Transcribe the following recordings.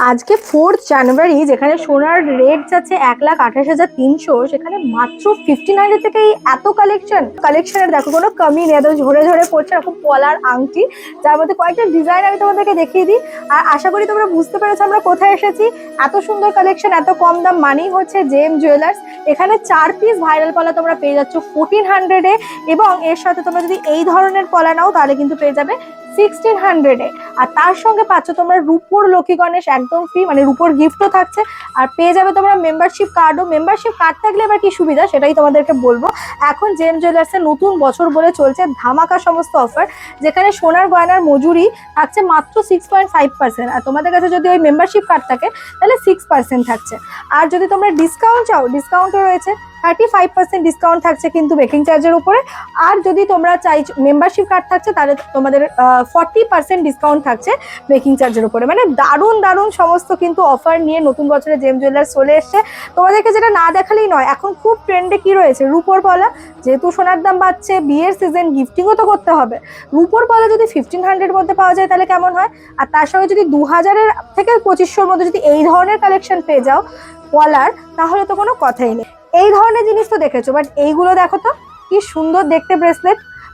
আজকে 4th জানুয়ারি যেখানে সোনার রেট যাচ্ছে 1,28,300, সেখানে মাত্র 1500 থেকেই এত কালেকশনের দেখো কোনো কমই নেই। একদম ঝরে ঝরে পড়ছে এরকম পলার আংটি, যার মধ্যে কয়েকটা ডিজাইন আমি তোমাদেরকে দেখিয়ে দিই। আর আশা করি তোমরা বুঝতে পেরেছো আমরা কোথায় এসেছি। এত সুন্দর কালেকশন, এত কম দাম মানেই হচ্ছে জেম জুয়েলার্স। এখানে 4 পিস ভাইরাল পলা তোমরা পেয়ে যাচ্ছ 1400-এ, এবং এর সাথে তোমরা যদি এই ধরনের পলা নাও তাহলে কিন্তু পেয়ে যাবে 1600-এ। আর তার সঙ্গে পাচ্ছ তোমরা রূপোর লক্ষ্মী গণেশ একদম ফ্রি, মানে রূপোর গিফটও থাকছে। আর পেয়ে যাবে তোমরা মেম্বারশিপ কার্ডও। মেম্বারশিপ কার্ড থাকলে এবার কি সুবিধা সেটাই তোমাদেরকে বলবো। এখন জেম জুয়েলার্সের নতুন বছর বলে চলছে ধামাকা সমস্ত অফার, যেখানে সোনার গয়নার মজুরি থাকছে মাত্র 6.5%। আর তোমাদের কাছে যদি ওই মেম্বারশিপ কার্ড থাকে তাহলে 6% থাকছে। আর যদি তোমরা ডিসকাউন্ট চাও, ডিসকাউন্টও রয়েছে, 35% ডিসকাউন্ট থাকছে কিন্তু মেকিং চার্জের উপরে। আর যদি তোমরা চাইছো মেম্বারশিপ কার্ড থাকছে তাহলে তোমাদের 40% ডিসকাউন্ট থাকছে মেকিং চার্জের উপরে। মানে দারুণ দারুণ সমস্ত কিন্তু অফার নিয়ে নতুন বছরে জেম জুয়েলার্স চলে এসছে। তোমাদেরকে যেটা না দেখালেই নয়, এখন খুব ট্রেন্ডে কি রয়েছে, রূপোর পলা। যেহেতু সোনার দাম বাড়ছে, বিয়ের সিজন, গিফটিংও তো করতে হবে। রূপোর পলা যদি 1500-এর মধ্যে পাওয়া যায় তাহলে কেমন হয়। আর তার সঙ্গে যদি 2000-এর থেকে 2500-এর মধ্যে যদি এই ধরনের কালেকশন পেয়ে যাও পলার, তাহলে তো কোনো কথাই নেই। এই ধরনের জিনিস তো দেখেছো, বাট এইগুলো দেখো তো কি সুন্দর দেখতে।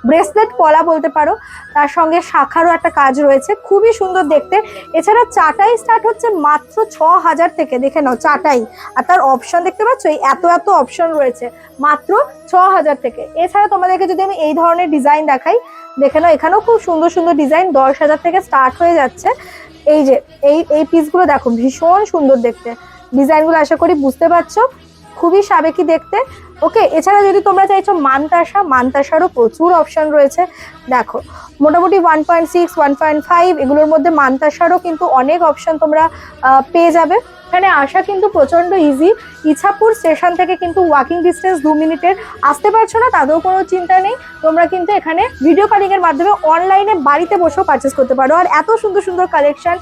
ব্রেসলেট পলা বলতে পারো, তার সঙ্গে শাখারও একটা কাজ রয়েছে, খুবই সুন্দর দেখতে। এছাড়া চাটাই স্টার্ট হচ্ছে মাত্র 6000 থেকে, দেখে নাও চাটাই। আর তার অপশন দেখতে পাচ্ছ, এই এত এত অপশন রয়েছে মাত্র 6000 থেকে। এছাড়া তোমাদেরকে যদি আমি এই ধরনের ডিজাইন দেখাই, দেখে নাও এখানেও খুব সুন্দর সুন্দর ডিজাইন 10,000 থেকে স্টার্ট হয়ে যাচ্ছে। এই যে এই পিসগুলো দেখো, ভীষণ সুন্দর দেখতে ডিজাইনগুলো, আশা করি বুঝতে পারছো, খুবই সাবেকি দেখতে। ওকে, এছাড়া যদি তোমরা চাইছো মানতাসারও প্রচুর অপশন রয়েছে। দেখো মোটামুটি 1.6, 1.5 এগুলোর মধ্যে মানতাসারও কিন্তু অনেক অপশন তোমরা পেয়ে যাবে। এখানে আসা কিন্তু প্রচন্ড ইজি। ইছাপুর স্টেশন থেকে কিন্তু ওয়াকিং ডিস্টেন্স 2 মিনিটের। আসতে পারছো না তাতেও কোনো চিন্তা নেই, তোমরা কিন্তু এখানে ভিডিও কলিং এর মাধ্যমে অনলাইনে বাড়িতে বসেও পারচেস করতে পারো। আর এত সুন্দর সুন্দর কালেকশন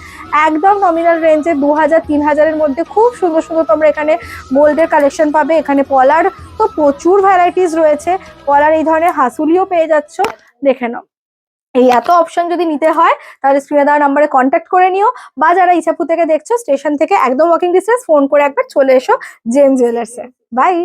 একদম নমিনাল রেঞ্জে 2000-3000-এর মধ্যে খুব সুন্দর সুন্দর তোমরা এখানে গোল্ডের কালেকশন পাবে। এখানে পলার তো প্রচুর ভ্যারাইটিস রয়েছে, পলার এই ধরনের হাসুলিও পেয়ে যাচ্ছ। দেখে নাও, এই এত অপশন যদি নিতে হয় তাহলে স্ক্রিনে দেওয়া নাম্বারে কন্ট্যাক্ট করে নিও, বা যারা ইছাপুর থেকে দেখছো স্টেশন থেকে একদম ওয়াকিং ডিস্টেন্স, ফোন করে একবার চলে এসো জেম জুয়েলার্সে। বাই।